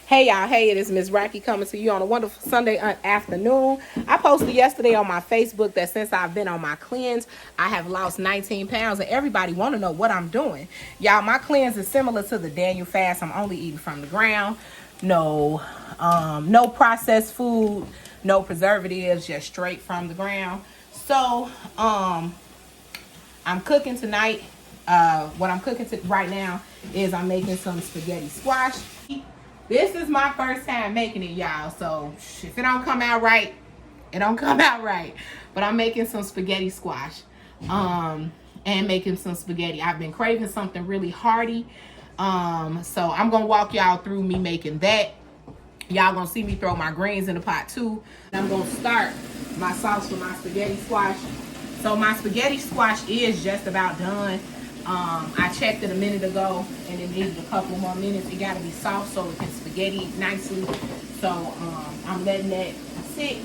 Hey y'all, hey, it is Miss Raqi coming to you on a wonderful Sunday afternoon. I posted yesterday on my Facebook that since I've been on my cleanse, I have lost 19 pounds and everybody want to know what I'm doing. Y'all, my cleanse is similar to the Daniel fast. I'm only eating from the ground. No processed food, no preservatives, just straight from the ground. So, I'm cooking tonight. What I'm cooking right now is I'm making some spaghetti squash. This is my first time making it, y'all. So if it don't come out right, it don't come out right. But I'm making some spaghetti squash. And making some spaghetti. I've been craving something really hearty. So I'm gonna walk y'all through me making that. Y'all gonna see me throw my greens in the pot too. I'm gonna start my sauce for my spaghetti squash. So my spaghetti squash is just about done. I checked it a minute ago and it needed a couple more minutes. It gotta be soft so it can spaghetti nicely. So I'm letting that sit.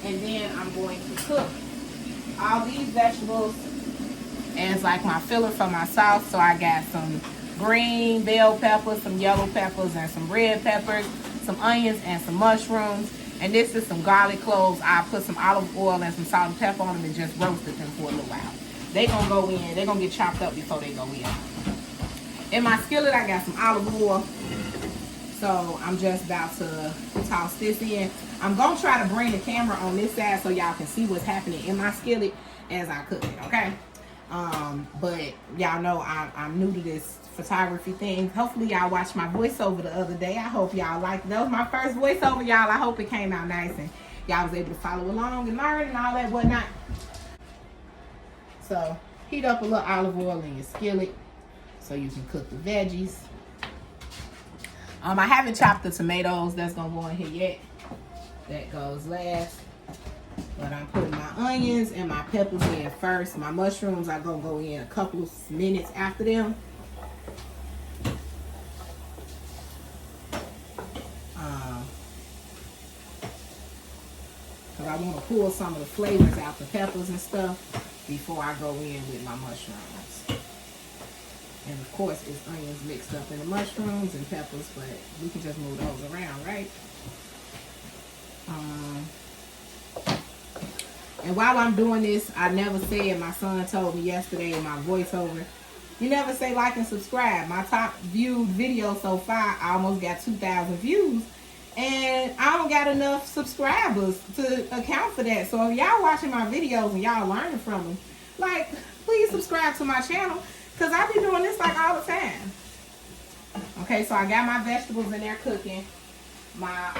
And then I'm going to cook all these vegetables as like my filler for my sauce. So I got some green bell peppers, some yellow peppers, and some red peppers, some onions, and some mushrooms. And this is some garlic cloves. I put some olive oil and some salt and pepper on them and just roasted them for a little while. They gonna go in. They gonna get chopped up before they go in. In my skillet, I got some olive oil. So I'm just about to toss this in. I'm gonna try to bring the camera on this side so y'all can see what's happening in my skillet as I cook it, okay? But y'all know I'm new to this photography thing. Hopefully y'all watched my voiceover the other day. I hope y'all liked it. That was my first voiceover, y'all. I hope it came out nice and y'all was able to follow along and learn and all that whatnot. So heat up a little olive oil in your skillet so you can cook the veggies. I haven't chopped the tomatoes. That's gonna go in here yet. That goes last. But I'm putting my onions and my peppers in first. My mushrooms are gonna go in a couple of minutes after them. Because I want to pull some of the flavors out the peppers and stuff before I go in with my mushrooms. And of course, it's onions mixed up in the mushrooms and peppers, but we can just move those around, right? And while I'm doing this, I never said, my son told me yesterday in my voiceover, you never say like and subscribe. My top viewed video so far, I almost got 2,000 views. And I don't got enough subscribers to account for that. So if y'all watching my videos and y'all learning from them, like, please subscribe to my channel. Because I be doing this like all the time. Okay, so I got my vegetables in there cooking. My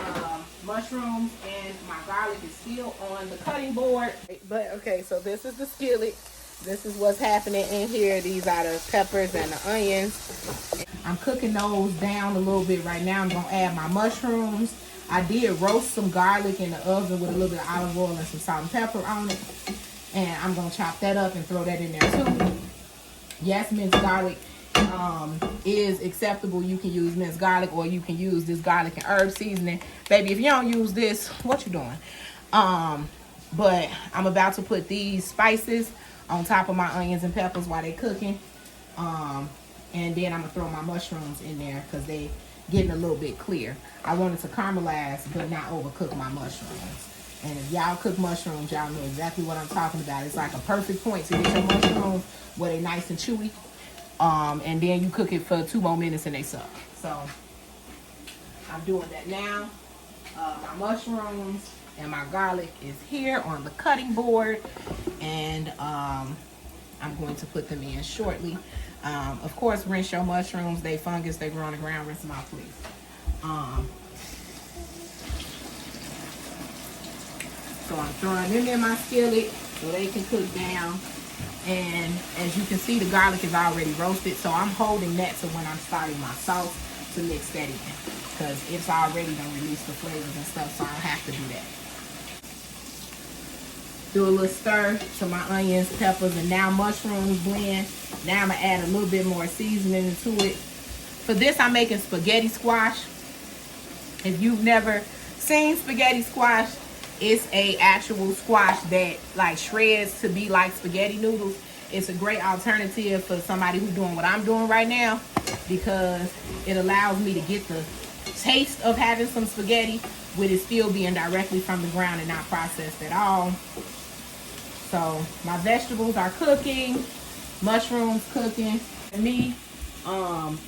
mushrooms and my garlic is still on the cutting board. But okay, so this is the skillet. This is what's happening in here. These are the peppers and the onions. I'm cooking those down a little bit right now. I'm going to add my mushrooms. I did roast some garlic in the oven with a little bit of olive oil and some salt and pepper on it. And I'm going to chop that up and throw that in there too. Yes, minced garlic is acceptable. You can use minced garlic or you can use this garlic and herb seasoning. Baby, if you don't use this, what you doing? But I'm about to put these spices on top of my onions and peppers while they cooking. And then I'm going to throw my mushrooms in there because they getting a little bit clear. I wanted to caramelize but not overcook my mushrooms. And if y'all cook mushrooms, y'all know exactly what I'm talking about. It's like a perfect point to get your mushrooms where they're nice and chewy. And then you cook it for 2 more minutes and they suck. So I'm doing that now. My mushrooms and my garlic is here on the cutting board. And I'm going to put them in shortly. Of course, rinse your mushrooms. They fungus. They grow on the ground. Rinse them out, please. So I'm throwing them in my skillet so they can cook down. And as you can see, the garlic is already roasted. So I'm holding that to when I'm starting my sauce to mix that in. Because it's already going to release the flavors and stuff, so I don't have to do that. Do a little stir to my onions, peppers, and now mushrooms blend. Now I'm going to add a little bit more seasoning into it. For this, I'm making spaghetti squash. If you've never seen spaghetti squash, it's a actual squash that like shreds to be like spaghetti noodles. It's a great alternative for somebody who's doing what I'm doing right now. because it allows me to get the taste of having some spaghetti with it still being directly from the ground and not processed at all. So my vegetables are cooking, mushrooms cooking. And me,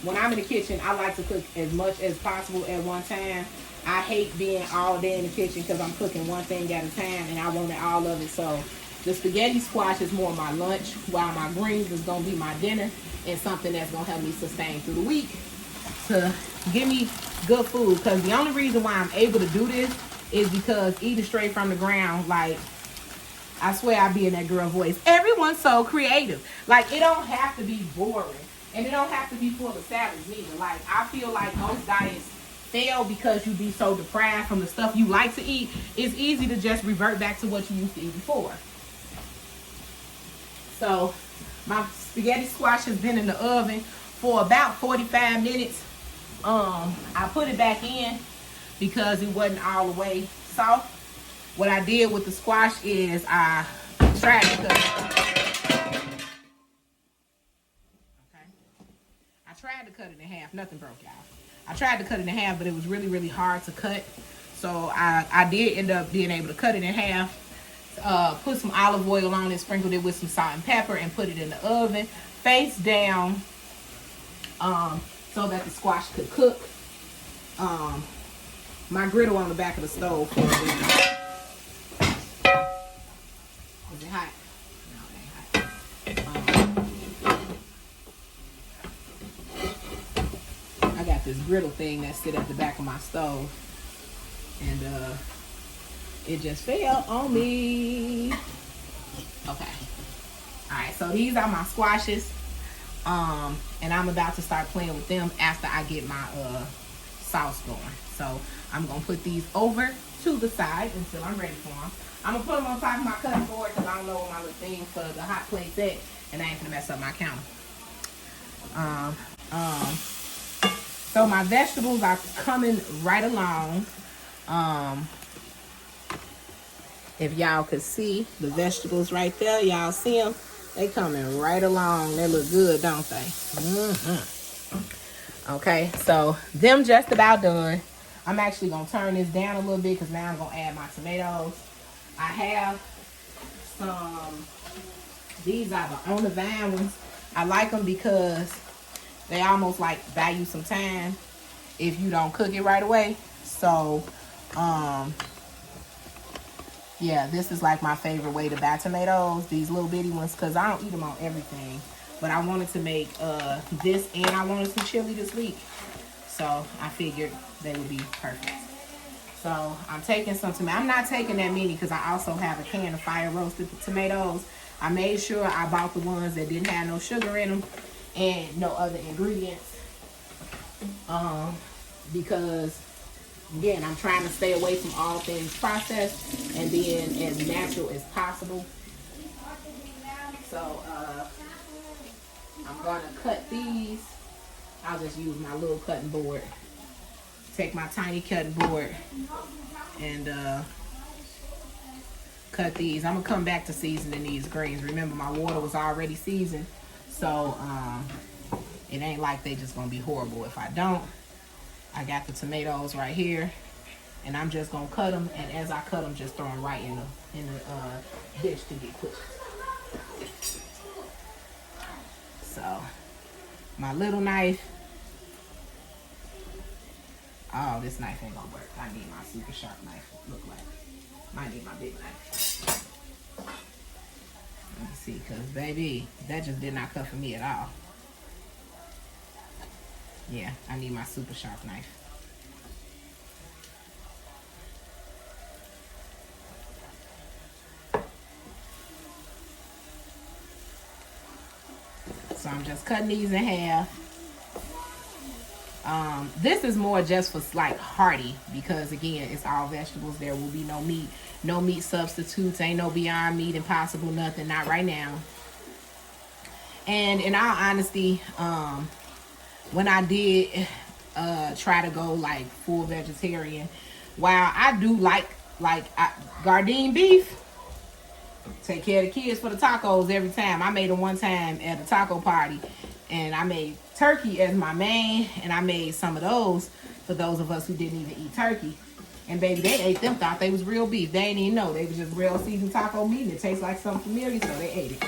when I'm in the kitchen, I like to cook as much as possible at one time. I hate being all day in the kitchen because I'm cooking one thing at a time and I wanted all of it. So the spaghetti squash is more my lunch, while my greens is going to be my dinner and something that's going to help me sustain through the week to give me good food. Because the only reason why I'm able to do this is because eating straight from the ground, like, I swear I be in that girl voice. Everyone's so creative. Like, it don't have to be boring. And it don't have to be full of salads neither. Like, I feel like most diets fail because you be so deprived from the stuff you like to eat. It's easy to just revert back to what you used to eat before. So, my spaghetti squash has been in the oven for about 45 minutes. I put it back in because it wasn't all the way soft. What I did with the squash is I tried to cut it. Okay. I tried to cut it in half. Nothing broke, y'all. I tried to cut it in half, but it was really, really hard to cut. So I did end up being able to cut it in half. Put some olive oil on it, sprinkled it with some salt and pepper, and put it in the oven face down, so that the squash could cook. My griddle on the back of the stove for it. Is it hot? No, it ain't hot. I got this griddle thing that sit at the back of my stove, and it just fell on me. Okay. Alright, so these are my squashes. And I'm about to start playing with them after I get my sauce going. So I'm going to put these over to the side until I'm ready for them. I'm going to put them on top of my cutting board because I don't know where my little thing for the hot plate's at. And I ain't going to mess up my counter. So my vegetables are coming right along. If y'all could see the vegetables right there, y'all see them? They coming right along. They look good, don't they? Okay, so them just about done. I'm actually going to turn this down a little bit because now I'm going to add my tomatoes. I have some, these are the on the vine ones. I like them because they almost like buy you some time if you don't cook it right away. So, yeah, this is like my favorite way to buy tomatoes, these little bitty ones, because I don't eat them on everything. But I wanted to make this, and I wanted some chili this week. So I figured they would be perfect. So I'm taking some tomatoes. I'm not taking that many because I also have a can of fire roasted tomatoes. I made sure I bought the ones that didn't have no sugar in them and no other ingredients. Because again, I'm trying to stay away from all things processed and being as natural as possible. So I'm gonna cut these. I'll just use my little cutting board. Take my tiny cutting board and cut these. I'm gonna come back to seasoning these greens. Remember, my water was already seasoned, so it ain't like they just gonna be horrible if I don't. I got the tomatoes right here, and I'm just gonna cut them. And as I cut them, just throw them right in the dish to get cooked. So my little knife. Oh, this knife ain't gonna work. I need my super sharp knife. Look like. Might need my big knife. Let me see, because baby, that just did not cut for me at all. Yeah, I need my super sharp knife. So I'm just cutting these in half. This is more just for like hearty, because again, it's all vegetables. There will be no meat, no meat substitutes. Ain't no Beyond Meat, Impossible, nothing. Not right now. And in all honesty, when I did try to go like full vegetarian, while I do like Gardein beef, take care of the kids for the tacos every time. I made them one time at a taco party. And I made turkey as my main, and I made some of those for those of us who didn't even eat turkey. And baby, they ate them, thought they was real beef. They didn't even know. They was just real seasoned taco meat, and it tastes like something familiar, so they ate it.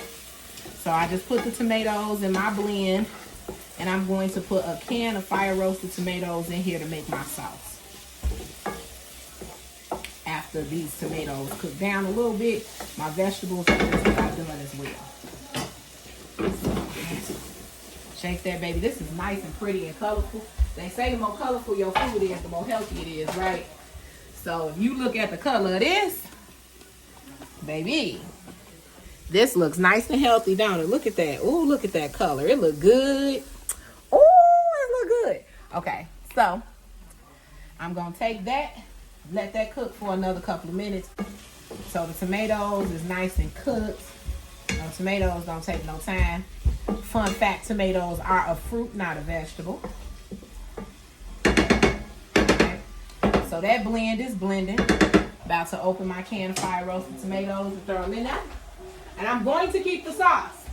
So I just put the tomatoes in my blend, and I'm going to put a can of fire roasted tomatoes in here to make my sauce. After these tomatoes cook down a little bit, my vegetables are just about done as well. So, shake that, baby. This is nice and pretty and colorful. They say the more colorful your food is, the more healthy it is, right? So if you look at the color of this, baby, this looks nice and healthy, don't it? Look at that. Ooh, look at that color. It look good. Ooh, it look good. Okay, so I'm going to take that, let that cook for another couple of minutes. So the tomatoes is nice and cooked. No, tomatoes don't take no time. Fun fact, tomatoes are a fruit, not a vegetable. Okay. So that blend is blending. About to open my can of fire roasted tomatoes and throw them in there. And I'm going to keep the sauce.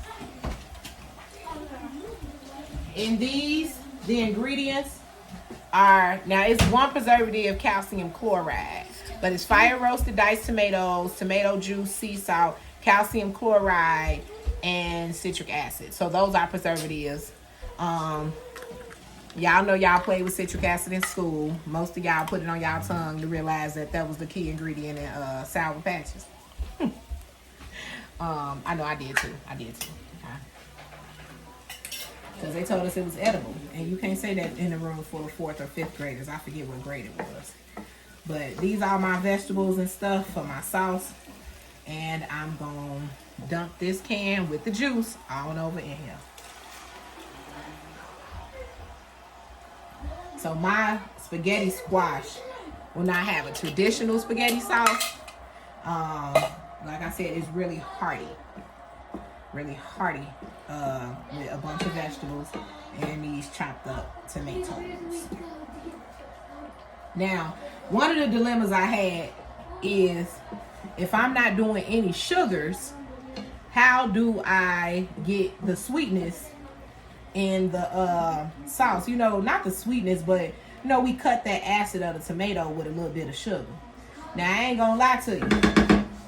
In these, the ingredients are, now it's 1 preservative calcium chloride, but it's fire roasted diced tomatoes, tomato juice, sea salt, calcium chloride, and citric acid. So those are preservatives. Y'all know y'all played with citric acid in school. Most of y'all put it on y'all tongue to realize that that was the key ingredient in Sour Patches. I know I did too. Because they told us it was edible. And you can't say that in the room for 4th or 5th graders. I forget what grade it was. But these are my vegetables and stuff for my sauce. And I'm going to dump this can with the juice all over in here. So my spaghetti squash will not have a traditional spaghetti sauce. Like I said, it's really hearty. Really hearty with a bunch of vegetables and these chopped up tomatoes. Now, one of the dilemmas I had is if I'm not doing any sugars, how do I get the sweetness in the sauce? You know, not the sweetness, but you know, we cut that acid of the tomato with a little bit of sugar. Now, I ain't gonna lie to you.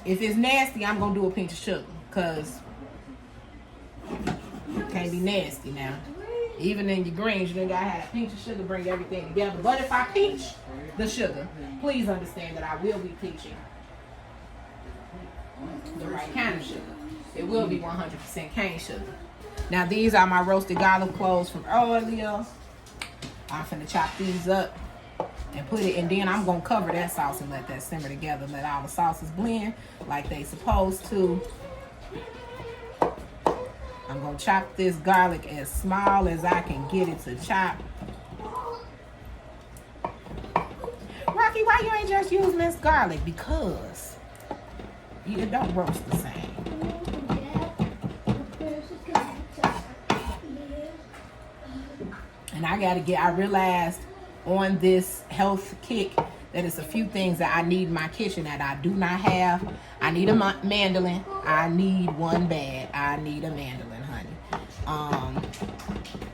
If it's nasty, I'm gonna do a pinch of sugar, because it can't be nasty now. Even in your greens, you don't gotta have a pinch of sugar, bring everything together. But if I pinch the sugar, please understand that I will be pinching the right kind of sugar. It will be 100% cane sugar. Now these are my roasted garlic cloves from earlier. I'm finna chop these up and put it, and then I'm gonna cover that sauce and let that simmer together. Let all the sauces blend like they supposed to. I'm gonna chop this garlic as small as I can get it to chop. Raqi, why you ain't just use minced garlic? Because it don't roast the same. And I realized on this health kick that it's a few things that I need in my kitchen that I do not have. I need a mandolin. I need one bad. I need a mandolin, honey.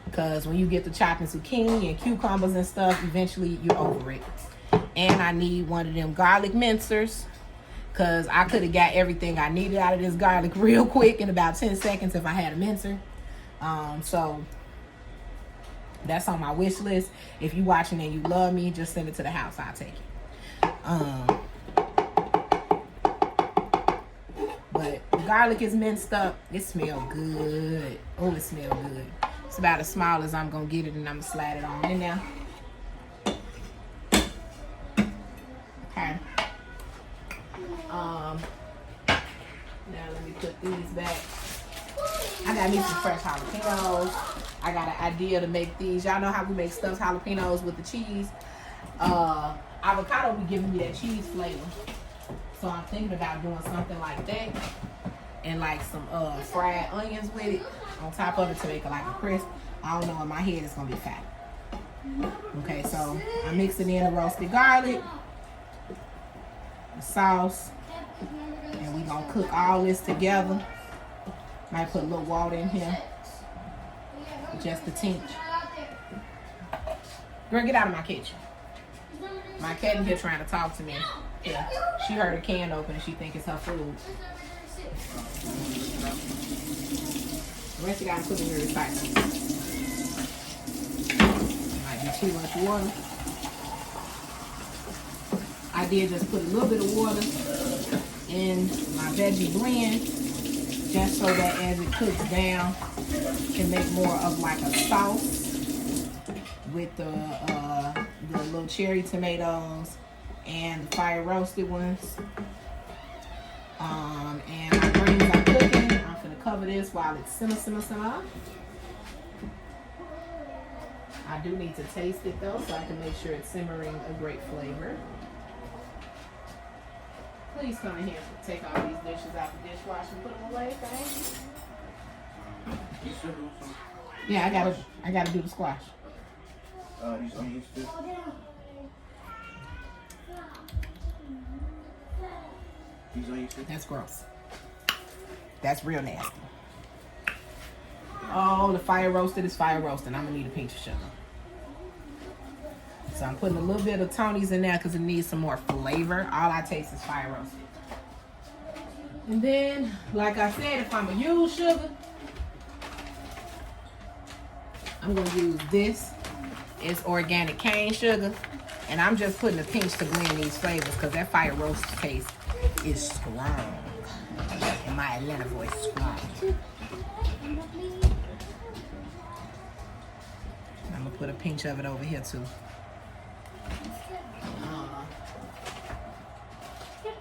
Because when you get to chopping zucchini and cucumbers and stuff, eventually you're over it. And I need one of them garlic mincers, because I could have got everything I needed out of this garlic real quick in about 10 seconds if I had a mincer. So that's on my wish list. If you watching and you love me, just send it to the house. I'll take it. But the garlic is minced up. It smells good. Oh, it smells good. It's about as small as I'm going to get it, and I'm going to slide it on in there. Okay. Now let me put these back. I got me some fresh jalapenos. I got an idea to make these. Y'all know how we make stuffed jalapenos with the cheese. Avocado be giving me that cheese flavor. So I'm thinking about doing something like that. And like some fried onions with it on top of it to make it like a crisp. I don't know, in my head it's going to be fat. Okay, so I'm mixing in the roasted garlic, the sauce, and we're going to cook all this together. Might put a little water in here. Just a tinge. Girl, get out of my kitchen. My cat in here trying to talk to me. Yeah, she heard a can open and she think it's her food. The rest you gotta put in your recycle. Might be too much water. I did just put a little bit of water in my veggie blend just so that as it cooks down, it can make more of like a sauce with the little cherry tomatoes and the fire roasted ones. And my greens are cooking. I'm gonna cover this while it's simmer. I do need to taste it though, so I can make sure it's simmering a great flavor. Please come in here and take all these dishes out the dishwasher and put them away, thank you. Yeah, I gotta do the squash. He's on used to. That's gross. That's real nasty. Oh, the fire roasted is fire roasting. I'm gonna need a pinch of sugar. So I'm putting a little bit of Tony's in there because it needs some more flavor. All I taste is fire roasted. And then, like I said, if I'm gonna use sugar, I'm gonna use this. It's organic cane sugar. And I'm just putting a pinch to blend these flavors because that fire roast taste is strong. In my Atlanta voice, strong. I'm gonna put a pinch of it over here too.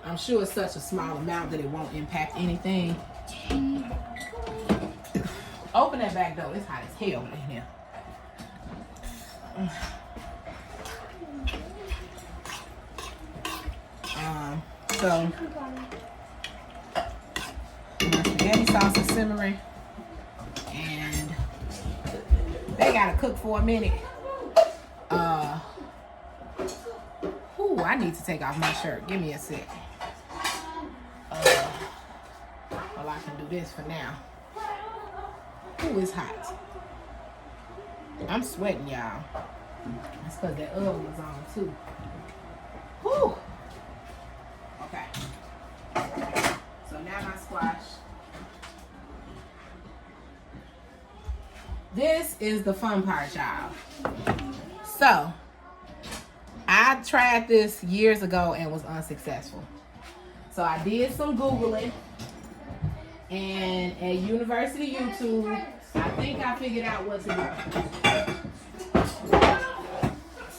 I'm sure it's such a small amount that it won't impact anything. Open that back door. It's hot as hell in here. So my spaghetti sauce is simmering, and they gotta cook for a minute. I need to take off my shirt. Give me a sec. Well, I can do this for now. Ooh, it's hot. I'm sweating, y'all. That's because that oven was on too. Whew. Okay. So now my squash. This is the fun part, y'all. So, I tried this years ago and was unsuccessful. So I did some Googling, and at University YouTube, I think I figured out what to do.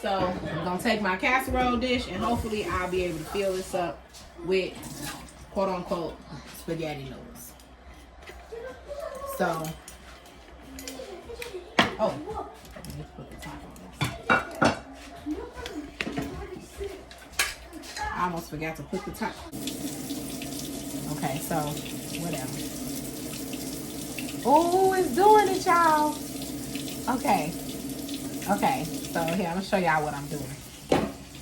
So I'm gonna take my casserole dish and hopefully I'll be able to fill this up with quote unquote spaghetti noodles. So, oh, let's put the top on this. I almost forgot to put the top. Okay, so whatever. Oh, it's doing it, y'all. Okay. Okay, so here, I'm gonna show y'all what I'm doing.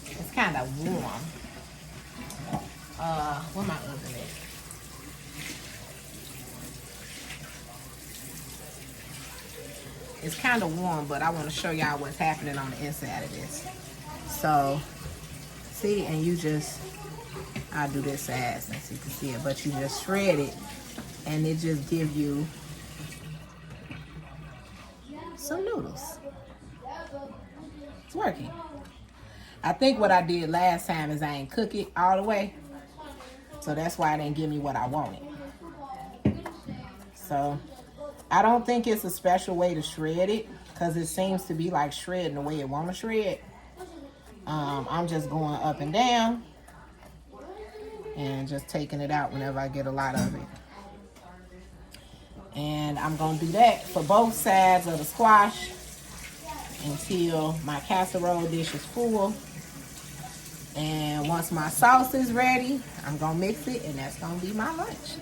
It's kind of warm. Where my oven at? It's kind of warm, but I want to show y'all what's happening on the inside of this. So, see, and you just, I'll do this side since you can see it, but you just shred it, and it just gives you some noodles. It's working. I think what I did last time is I ain't cook it all the way, so that's why it didn't give me what I wanted. So I don't think it's a special way to shred it because it seems to be like shredding the way it want to shred. I'm just going up and down and just taking it out whenever I get a lot of it. And I'm going to do that for both sides of the squash until my casserole dish is full. And once my sauce is ready, I'm going to mix it, and that's going to be my lunch.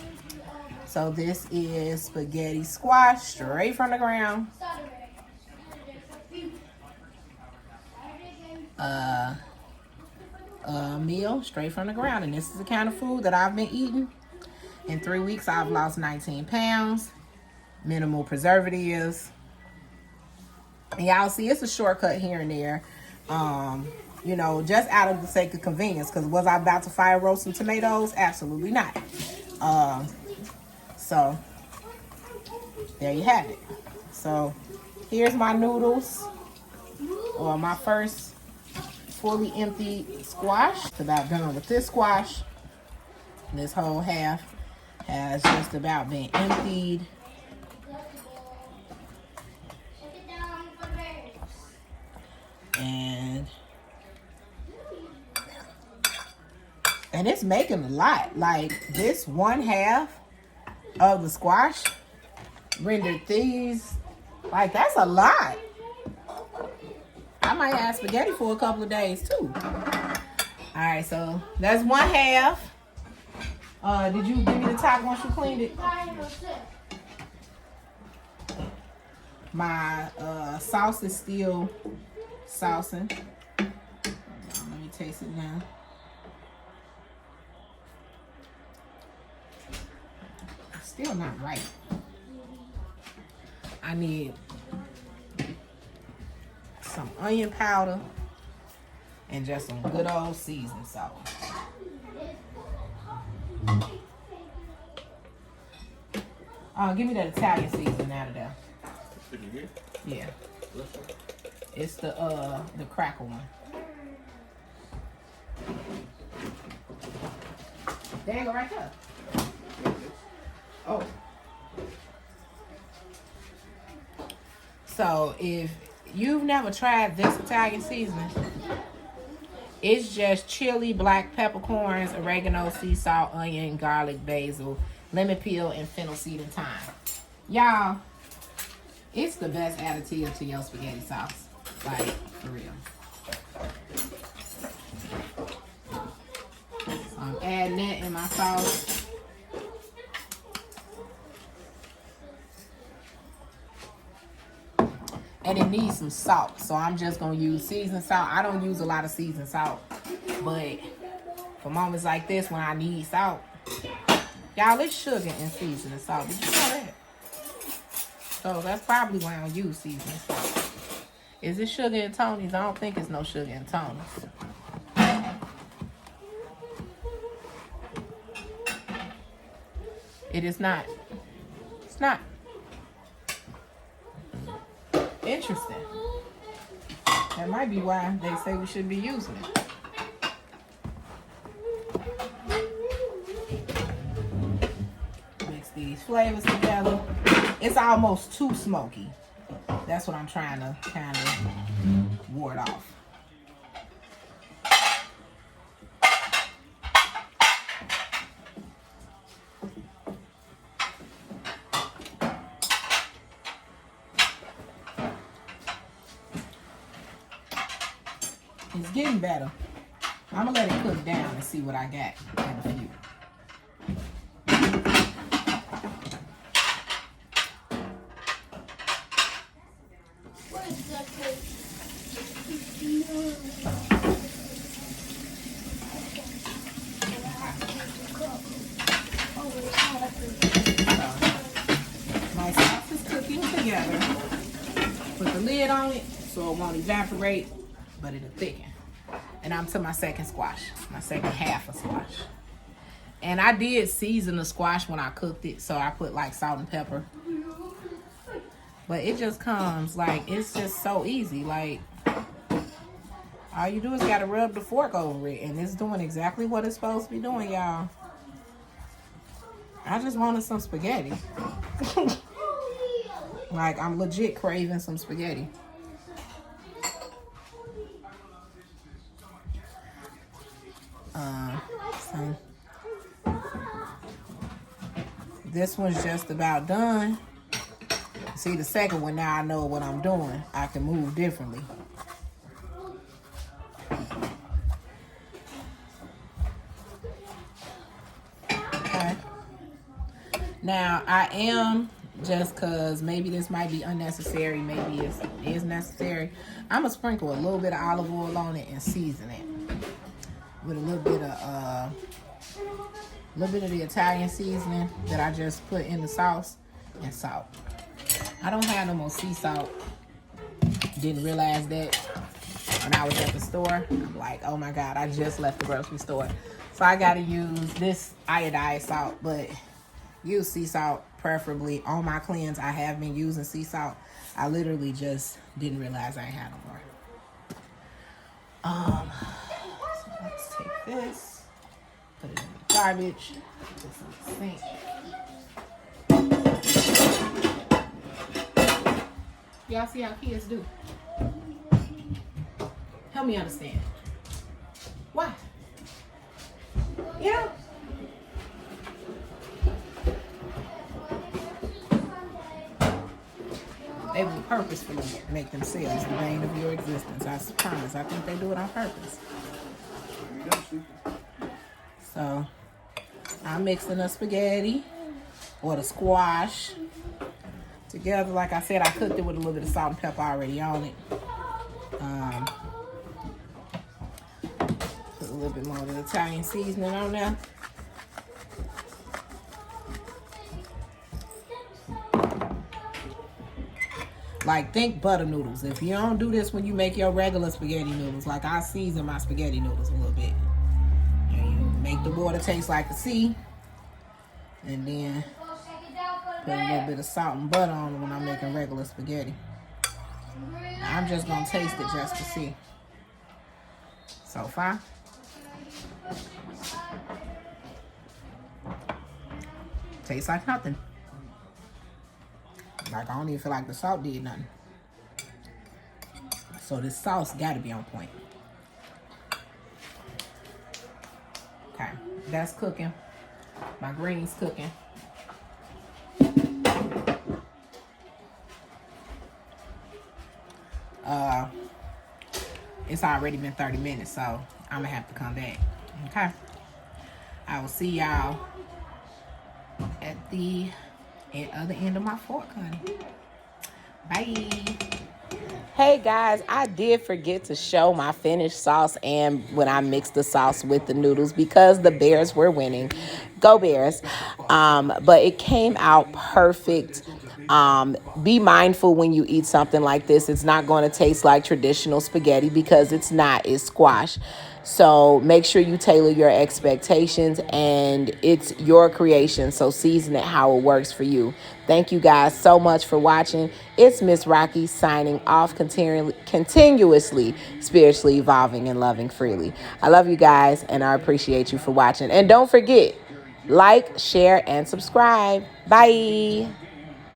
So this is spaghetti squash straight from the ground. Meal straight from the ground. And this is the kind of food that I've been eating. In 3 weeks, I've lost 19 pounds. Minimal preservatives. And y'all see, it's a shortcut here and there. You know, just out of the sake of convenience. Because was I about to fire roast some tomatoes? Absolutely not. So, there you have it. So, here's my noodles. Or my first fully emptied squash. It's about done with this squash. This whole half has just about been emptied. And it's making a lot. Like this one half of the squash rendered these, like that's a lot. I might have spaghetti for a couple of days too. All right, so that's one half. Did you give me the top once you cleaned it? My sauce is still saucing. Let me taste it now. It's still not right. I need some onion powder and just some good old seasoned salt. Give me that Italian seasoning out of there. Yeah. It's the cracker one. There you go, right there. Oh. So if you've never tried this Italian seasoning, it's just chili, black peppercorns, oregano, sea salt, onion, garlic, basil, lemon peel, and fennel seed and thyme. Y'all, it's the best additive to your spaghetti sauce. Like, for real. So I'm adding that in my sauce. And it needs some salt. So I'm just going to use seasoned salt. I don't use a lot of seasoned salt. But for moments like this when I need salt, y'all, it's sugar and seasoned salt. Did you know that? So that's probably why I don't use seasoned salt. Is it sugar and Tony's? I don't think it's no sugar and Tony's. It is not. It's not. Interesting. That might be why they say we should be using it. Mix these flavors together. It's almost too smoky. That's what I'm trying to kind of ward off. It's getting better. I'm gonna let it cook down and see what I got in a few. My sauce is cooking together. Put the lid on it so it won't evaporate, but it'll thicken. And I'm to my second squash, my second half of squash. And I did season the squash when I cooked it, so I put like salt and pepper. But it just comes like, it's just so easy. Like, all you do is gotta rub the fork over it, and it's doing exactly what it's supposed to be doing, y'all. I just wanted some spaghetti. Like, I'm legit craving some spaghetti. So this one's just about done. See, the second one, now I know what I'm doing. I can move differently. Okay. Now, I am, just because maybe this might be unnecessary, maybe it is necessary, I'm going to sprinkle a little bit of olive oil on it and season it with a little bit of the Italian seasoning that I just put in the sauce and salt. I don't have no more sea salt, Didn't realize that when I was at the store. I'm like, oh my God, I just left the grocery store. So I got to use this iodized salt, but use sea salt preferably. On my cleanse, I have been using sea salt. I literally just didn't realize I had no more. So let's take this, put it in the garbage, put this in the sink. Y'all see how kids do? Help me understand. Why? Yeah. They will purposefully make themselves the bane of your existence. I promise. I think they do it on purpose. So, I'm mixing the spaghetti or the squash together. Like I said, I cooked it with a little bit of salt and pepper already on it. Put a little bit more of the Italian seasoning on there. Like, think butter noodles. If you don't do this when you make your regular spaghetti noodles, like I season my spaghetti noodles a little bit. And you make the water taste like the sea. And then put a little bit of salt and butter on it when I'm making regular spaghetti. I'm just going to taste it just to see. So far. Tastes like nothing. Like, I don't even feel like the salt did nothing. So this sauce got to be on point. Okay, that's cooking. My greens cooking. It's already been 30 minutes, so I'm going to have to come back. Okay? I will see y'all at the other end of my fork, honey. Bye. Hey guys, I did forget to show my finished sauce and when I mixed the sauce with the noodles because the Bears were winning. Go Bears. But it came out perfect. Be mindful when you eat something like this. It's not going to taste like traditional spaghetti because it's not. It's squash. So make sure you tailor your expectations, and it's your creation. So season it how it works for you. Thank you guys so much for watching. It's Miss Raqi signing off, continuously spiritually evolving and loving freely. I love you guys, and I appreciate you for watching. And don't forget, like, share, and subscribe. Bye.